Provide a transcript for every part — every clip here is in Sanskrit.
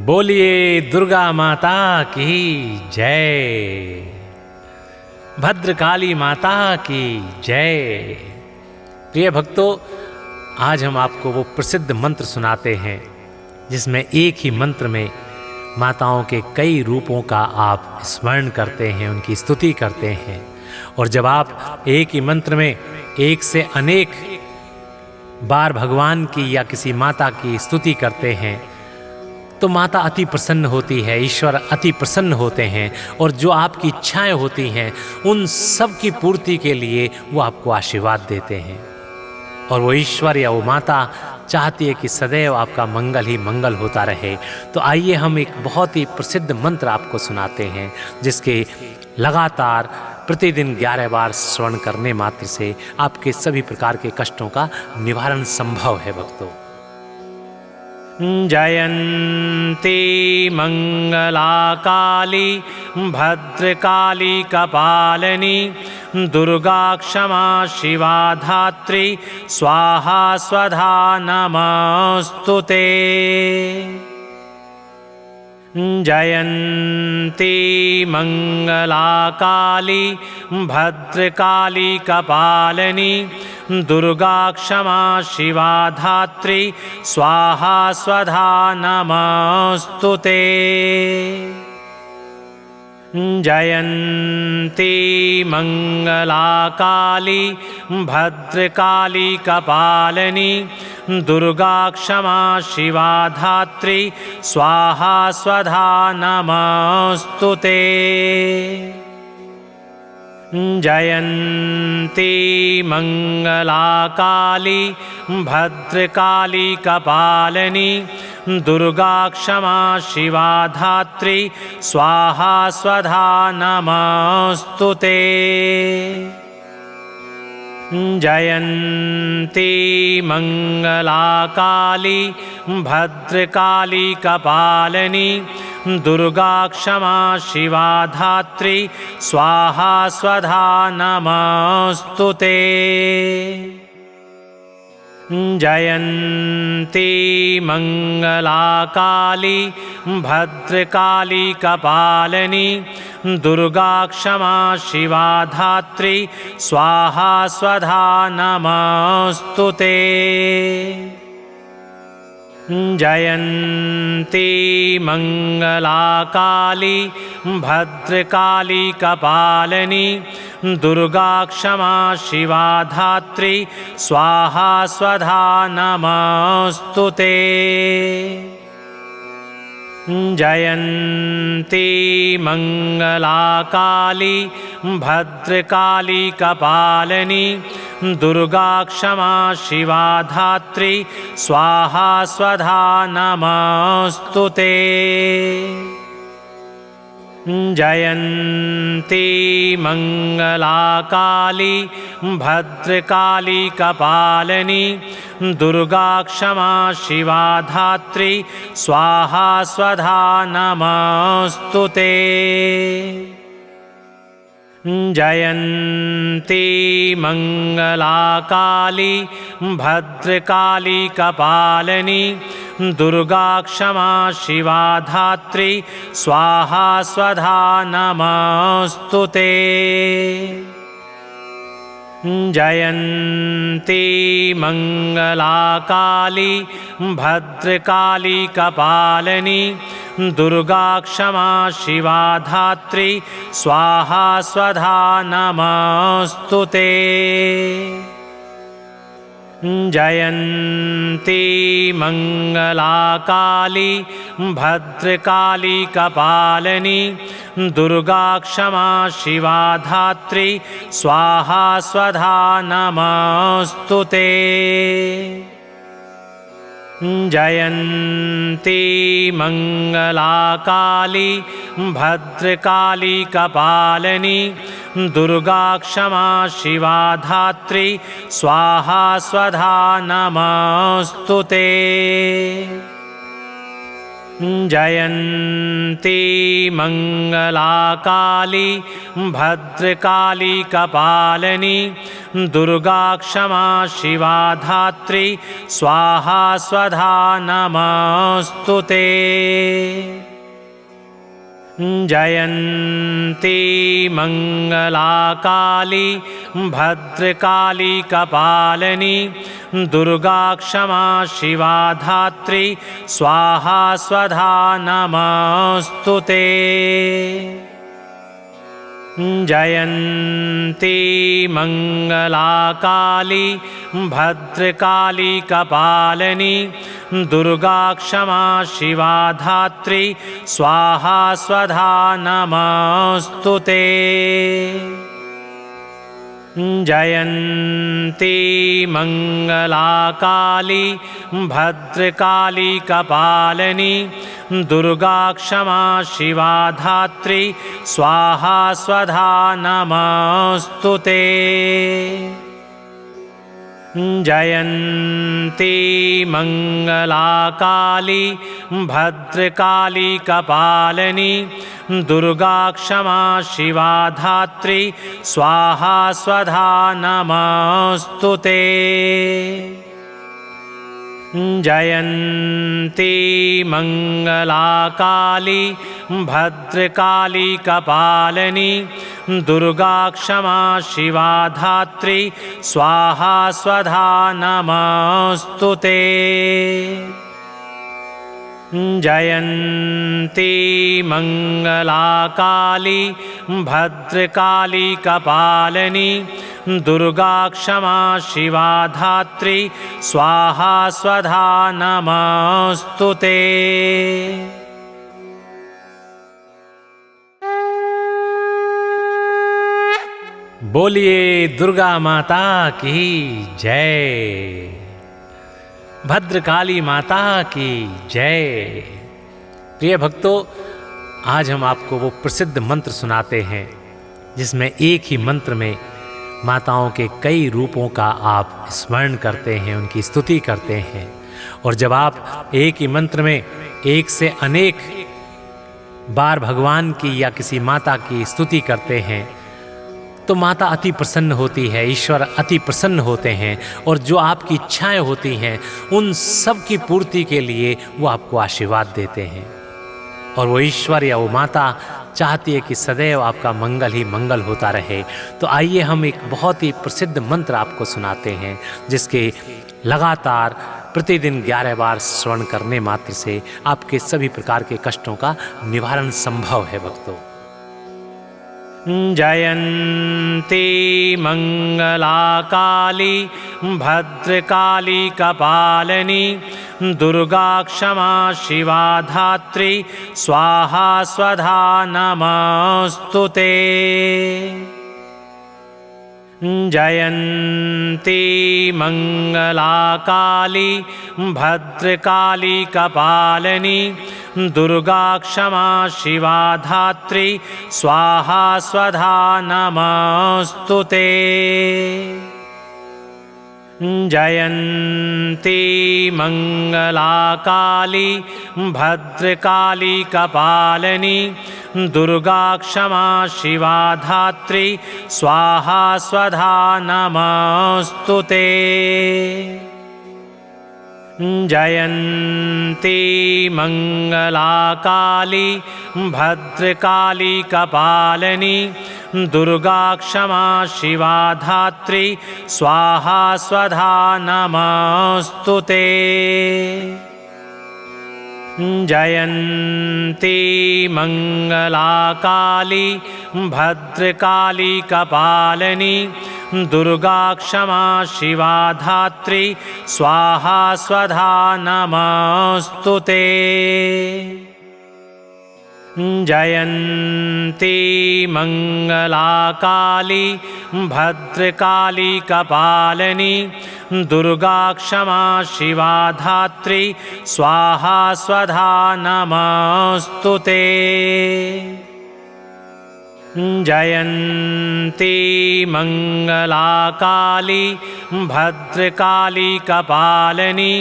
बोलिए दुर्गा माता की जय। भद्रकाली माता की जय। प्रिय भक्तों, आज हम आपको वो प्रसिद्ध मंत्र सुनाते हैं जिसमें एक ही मंत्र में माताओं के कई रूपों का आप स्मरण करते हैं, उनकी स्तुति करते हैं। और जब आप एक ही मंत्र में एक से अनेक बार भगवान की या किसी माता की स्तुति करते हैं तो माता अति प्रसन्न होती है, ईश्वर अति प्रसन्न होते हैं और जो आपकी इच्छाएं होती हैं उन सब की पूर्ति के लिए वो आपको आशीर्वाद देते हैं। और वो ईश्वर या वो माता चाहती है कि सदैव आपका मंगल ही मंगल होता रहे। तो आइए हम एक बहुत ही प्रसिद्ध मंत्र आपको सुनाते हैं जिसके लगातार प्रतिदिन 11 बार श्रवण करने मात्र से आपके सभी प्रकार के कष्टों का निवारण संभव है। भक्तों, जयन्ती मंगला काली भद्रकाली कपालिनी दुर्गा क्षमा शिवा धात्री स्वाहा स्वधा नमस्तुते। जयन्ती मंगला काली भद्रकाली कपालिनी दुर्गा क्षमा शिवा धात्री स्वाहा स्वधा नमस्तुते। जयन्ती मंगला काली भद्रकाली कपालिनी दुर्गा क्षमा शिवा धात्री स्वाहा स्वधा नमस्तुते। जयन्ती मंगला काली भद्रकाली कपालिनी दुर्गा क्षमा शिवा धात्री स्वाहा स्वधा नमस्तुते। जयन्ती मंगला काली भद्रकाली कपालिनी दुर्गा क्षमा शिवा धात्री स्वाहा स्वधा नमस्तुते। जयन्ती मंगला काली भद्रकाली कपालिनी दुर्गा क्षमा शिवा धात्री स्वाहा स्वधा नमस्तुते। जयन्ती मंगला काली भद्रकाली कपालिनी दुर्गा क्षमा शिवा धात्री स्वाहा स्वधा नमस्तुते। जयन्ती मंगला काली भद्रकाली कपालिनी दुर्गा क्षमा शिवा धात्री स्वाहा स्वधा नमस्तुते। जयन्ती मंगला काली भद्रकाली कपालिनी दुर्गा क्षमा शिवा धात्री स्वाहा स्वधा नमस्तुते। जयन्ती मंगला काली भद्रकाली कपालिनी दुर्गा क्षमा शिवा धात्री स्वाहा स्वधा नमस्तुते। जयन्ती मंगला काली भद्रकाली कपालिनी दुर्गा क्षमा शिवा धात्री स्वाहा स्वधा नमस्तुते। जयन्ती मंगला काली भद्रकाली कपालिनी दुर्गा क्षमा शिवा धात्री स्वाहा स्वधा नमस्तुते। जयन्ती मंगला काली भद्रकाली कपालिनी दुर्गा क्षमा शिवा धात्री स्वाहा स्वधा नमस्तुते। जयन्ती मङ्गलाकाली भद्रकाली कपालिनी दुर्गा क्षमा शिवा धात्री स्वाहा स्वधा नमस्तुते। जयन्ती मङ्गलाकाली भद्रकाली कपालिनी दुर्गा क्षमा शिवा धात्री स्वाहा स्वधा नमस्तुते। जयन्ती मङ्गलाकाली भद्रकाली कपालिनी दुर्गा क्षमा शिवा धात्री स्वाहा स्वधा नमस्तुते। जयन्ती मङ्गलाकाली भद्रकाली कपालिनी दुर्गा क्षमा शिवा धात्री स्वाहा स्वधा नमस्तुते। जयन्ती मङ्गलाकाली भद्रकाली कपालिनी दुर्गा क्षमा शिवा धात्री स्वाहा स्वधा नमस्तुते। जयन्ती मङ्गलाकाली भद्रकाली कपालिनी दुर्गा क्षमा शिवा धात्री स्वाहा स्वधा नमस्तुते। जयन्ती मङ्गलाकाली भद्रकाली कपालिनी दुर्गा क्षमा शिवा धात्री स्वाहा स्वधा नमस्तुते। बोलिए दुर्गा माता की जय। भद्रकाली माता की जय। प्रिय भक्तों, आज हम आपको वो प्रसिद्ध मंत्र सुनाते हैं जिसमें एक ही मंत्र में माताओं के कई रूपों का आप स्मरण करते हैं, उनकी स्तुति करते हैं। और जब आप एक ही मंत्र में एक से अनेक बार भगवान की या किसी माता की स्तुति करते हैं तो माता अति प्रसन्न होती है, ईश्वर अति प्रसन्न होते हैं और जो आपकी इच्छाएं होती हैं उन सब की पूर्ति के लिए वो आपको आशीर्वाद देते हैं। और वो ईश्वर या वो माता चाहती है कि सदैव आपका मंगल ही मंगल होता रहे। तो आइए हम एक बहुत ही प्रसिद्ध मंत्र आपको सुनाते हैं जिसके लगातार प्रतिदिन 11 बार श्रवण करने मात्र से आपके सभी प्रकार के कष्टों का निवारण संभव है। भक्तों, जयन्ती मङ्गलाकाली भद्रकाली कपालिनी दुर्गा क्षमा शिवा धात्री स्वाहा स्वधा नमस्तुते। जयन्ती मङ्गलाकाली भद्रकाली कपालिनी दुर्गा क्षमा शिवा धात्री स्वाहा स्वधा नमस्तुते। जयन्ती मङ्गलाकाली भद्रकाली कपालिनी दुर्गा क्षमा शिवा धात्री स्वाहा स्वधा नमस्तुते। जयन्ती मङ्गलाकाली भद्रकाली कपालिनी दुर्गा क्षमा शिवा धात्री स्वाहा स्वधा नमस्तुते। जयन्ती मङ्गलाकाली भद्रकाली कपालिनी दुर्गा क्षमा शिवा धात्री स्वाहा स्वधा नमस्तुते। जयन्ती मङ्गलाकाली भद्रकाली कपालिनी दुर्गा क्षमा शिवा धात्री स्वाहा स्वधा नमस्तुते। जयन्ती मंगला काली भद्रकाली कपालिनी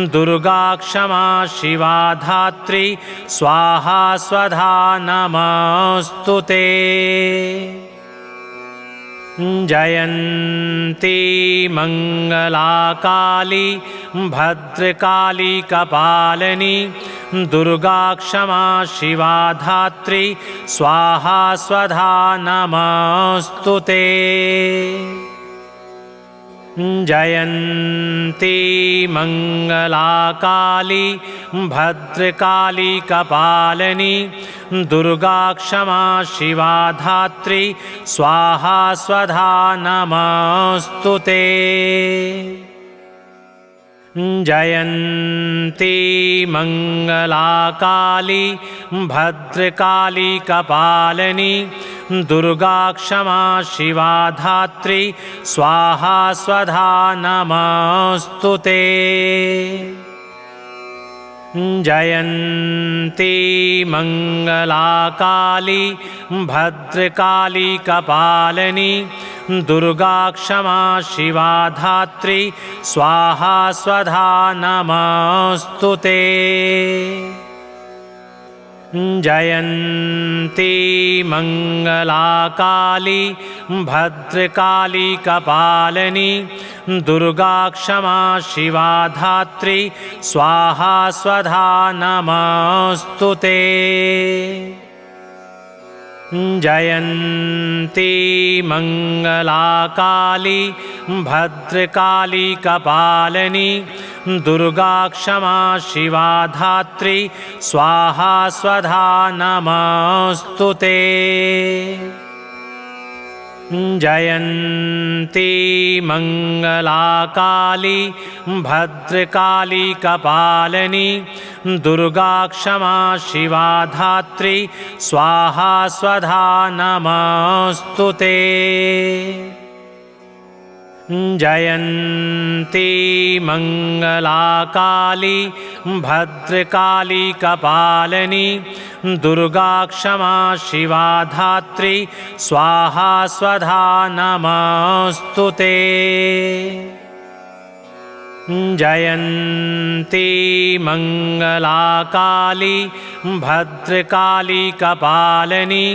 दुर्गा क्षमा शिवा धात्री स्वाहा स्वधा नमस्तुते। जयन्ती मंगला काली भद्रकाली कपालिनी दुर्गा क्षमा शिवा धात्री स्वाहा स्वधा नमस्तुते। जयन्ती मंगला काली भद्रकाली कपालिनी दुर्गा क्षमा शिवा धात्री स्वाहा स्वधा नमस्तुते। जयन्ती मंगला काली भद्रकाली कपालिनी दुर्गा क्षमा शिवा धात्री स्वाहा स्वधा नमस्तुते। जयन्ती मंगला काली भद्रकाली कपालिनी दुर्गा क्षमा शिवा धात्री स्वाहा स्वधा नमस्तुते। जयन्ती मंगला काली भद्रकाली कपालिनी दुर्गा क्षमा शिवा धात्री स्वाहा स्वधा नमस्तुते। जयन्ती मंगला काली भद्रकाली कपालिनी दुर्गा क्षमा शिवा धात्री स्वाहा स्वधा नमस्तुते। जयन्ती मंगला काली भद्रकाली कपालिनी दुर्गा क्षमा शिवा धात्री स्वाहा स्वधा नमस्तुते। जयन्ती मंगला काली भद्रकाली कपालिनी दुर्गा क्षमा शिवा धात्री स्वाहा स्वधा नमस्तुते। जयन्ती मंगला काली भद्रकाली कपालिनी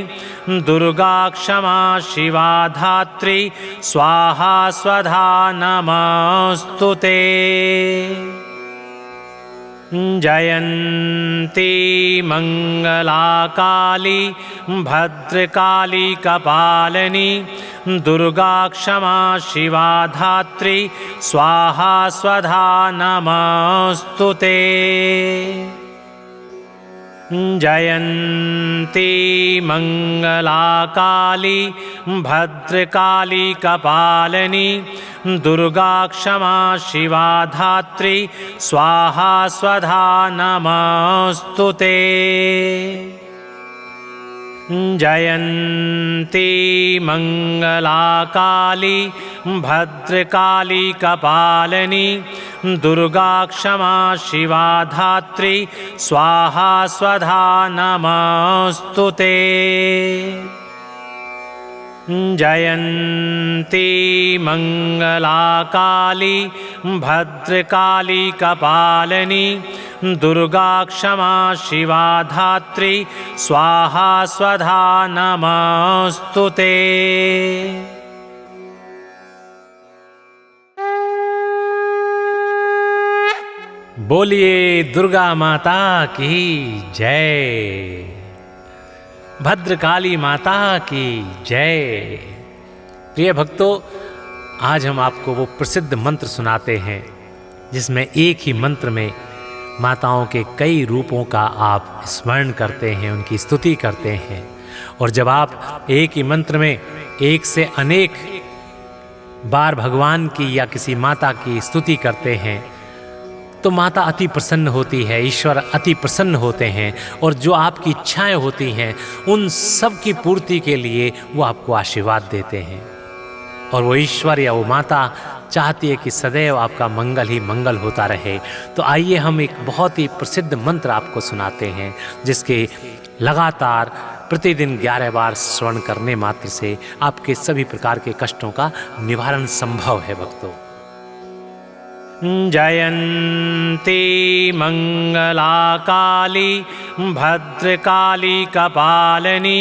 दुर्गा क्षमा शिवा धात्री स्वाहा स्वधा नमस्तुते। जयन्ती मंगला काली भद्रकाली कपालिनी दुर्गा क्षमा शिवा धात्री स्वाहा स्वधा नमस्तुते। जयन्ती मंगला काली भद्रकाली कपालिनी दुर्गा क्षमा शिवा धात्री स्वाहा स्वधा नमस्तुते। जयन्ती मंगला काली भद्रकाली कपालिनी दुर्गा क्षमा शिवा धात्री स्वाहा स्वधा नमस्तुते। जयन्ती मंगला काली भद्रकाली कपालिनी दुर्गा क्षमा शिवा धात्री स्वाहा स्वधा नमस्तुते। बोलिए दुर्गा माता की जय। भद्रकाली माता की जय। प्रिय भक्तों, आज हम आपको वो प्रसिद्ध मंत्र सुनाते हैं जिसमें एक ही मंत्र में माताओं के कई रूपों का आप स्मरण करते हैं, उनकी स्तुति करते हैं। और जब आप एक ही मंत्र में एक से अनेक बार भगवान की या किसी माता की स्तुति करते हैं तो माता अति प्रसन्न होती है, ईश्वर अति प्रसन्न होते हैं और जो आपकी इच्छाएं होती हैं उन सब की पूर्ति के लिए वो आपको आशीर्वाद देते हैं। और वो ईश्वर या वो माता चाहती है कि सदैव आपका मंगल ही मंगल होता रहे। तो आइए हम एक बहुत ही प्रसिद्ध मंत्र आपको सुनाते हैं, जिसके लगातार प्रतिदिन 11 बार श्रवण करने मात्र से आपके सभी प्रकार के कष्टों का निवारण संभव है भक्तों। जयन्ती मंगला काली भद्रकाली कपालिनी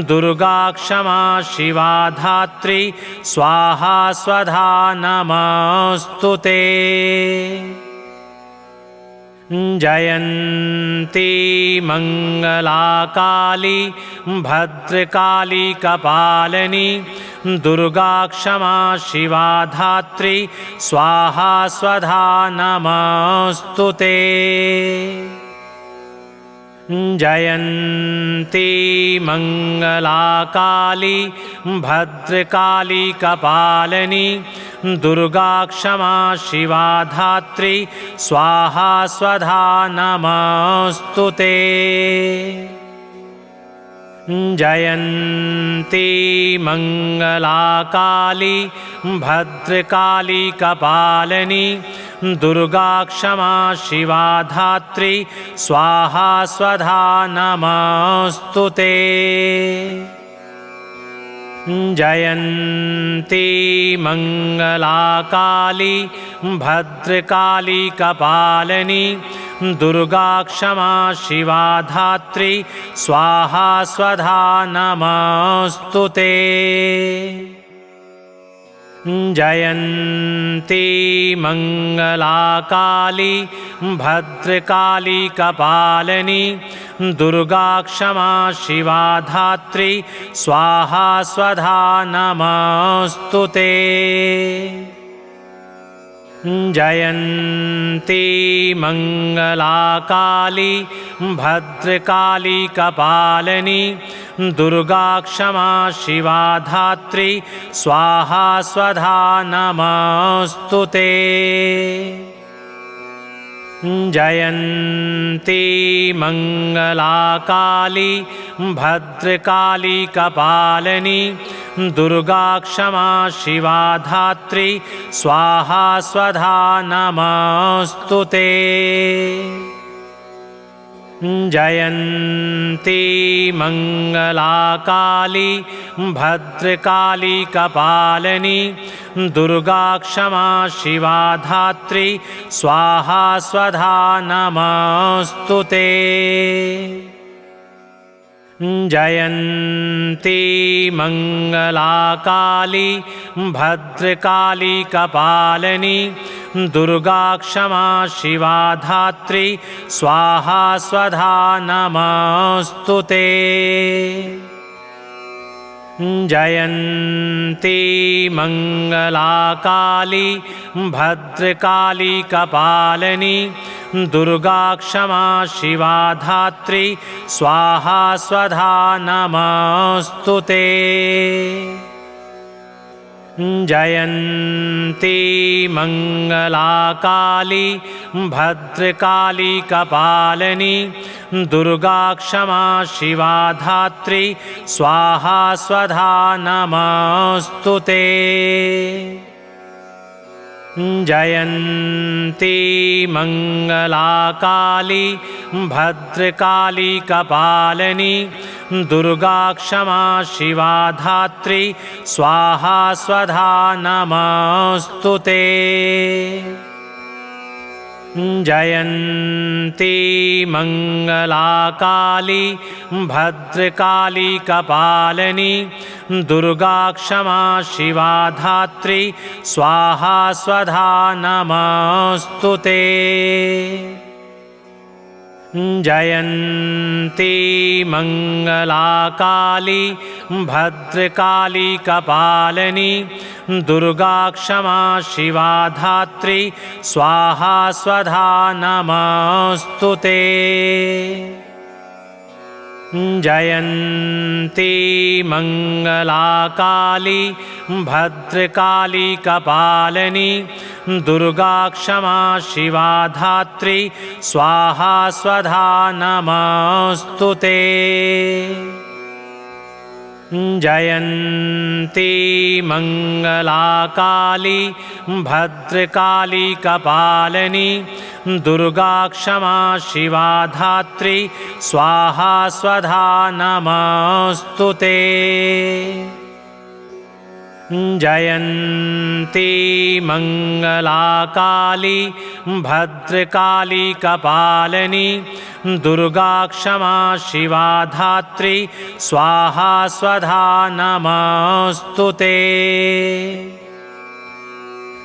दुर्गा क्षमा शिवा धात्री स्वाहा स्वधा नमस्तुते। जयन्ती मंगला काली भद्रकाली कपालिनी दुर्गा क्षमा शिवा धात्री स्वाहा स्वधा नमस्तुते। जयन्ती मंगला काली भद्रकाली कपालिनी दुर्गा क्षमा शिवा धात्री स्वाहा स्वधा नमस्तुते। जयन्ती मंगला काली भद्रकाली कपालिनी दुर्गा क्षमा शिवा धात्री स्वाहा स्वधा नमस्तुते। जयन्ती मंगला काली भद्रकाली कपालिनी दुर्गा क्षमा शिवा धात्री स्वाहा स्वधा नमस्तुते। जयन्ती मंगला काली भद्रकाली कपालिनी दुर्गा क्षमा शिवा धात्री स्वाहा स्वधा नमस्तुते। जयन्ती मंगला काली भद्रकाली कपालिनी दुर्गा क्षमा शिवा धात्री स्वाहा स्वधा नमस्तुते। जयन्ती मंगला काली भद्रकाली कपालिनी दुर्गा क्षमा शिवा धात्री स्वाहा स्वधा नमस्तुते। जयन्ती मंगला काली भद्रकाली कपालिनी दुर्गा क्षमा शिवा धात्री स्वाहा स्वधा नमस्तुते। जयन्ती मंगला काली भद्रकाली कपालिनी दुर्गा क्षमा शिवा धात्री स्वाहा स्वधा नमस्तुते। जयन्ती मंगला काली भद्रकाली कपालिनी दुर्गा क्षमा शिवा धात्री स्वाहा स्वधा नमस्तुते। जयन्ती मंगला काली भद्रकाली कपालिनी दुर्गा क्षमा शिवा धात्री स्वाहा स्वधा नमस्तुते। जयन्ती मंगला काली भद्रकाली कपालिनी दुर्गा क्षमा शिवा धात्री स्वाहा स्वधा नमस्तुते। जयन्ती मंगला काली भद्रकाली कपालिनी दुर्गा क्षमा शिवा धात्री स्वाहा स्वधा नमस्तुते। जयन्ती मंगला काली भद्रकाली कपालिनी दुर्गा क्षमा शिवा धात्री स्वाहा स्वधा नमस्तुते। जयन्ती मंगला काली भद्रकाली कपालिनी दुर्गा क्षमा शिवा धात्री स्वाहा स्वधा नमस्तुते। जयन्ती मङ्गलाकाली भद्रकाली कपालिनी दुर्गा क्षमा शिवा धात्री स्वाहा स्वधा नमस्तुते। जयन्ती मङ्गलाकाली भद्रकाली कपालिनी दुर्गा क्षमा शिवा धात्री स्वाहा स्वधा नमस्तुते।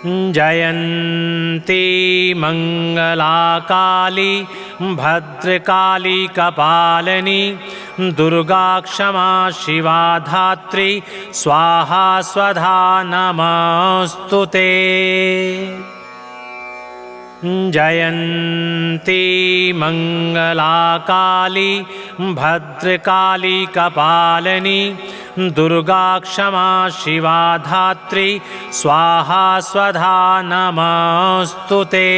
जयन्ती मङ्गलाकाली भद्रकाली कपालिनी दुर्गा क्षमा शिवा धात्री स्वाहा स्वधा नमस्तुते। जयन्ती मङ्गलाकाली भद्रकाली कपालिनी दुर्गा क्षमा शिवा धात्री स्वाहा स्वधा नमस्तुते।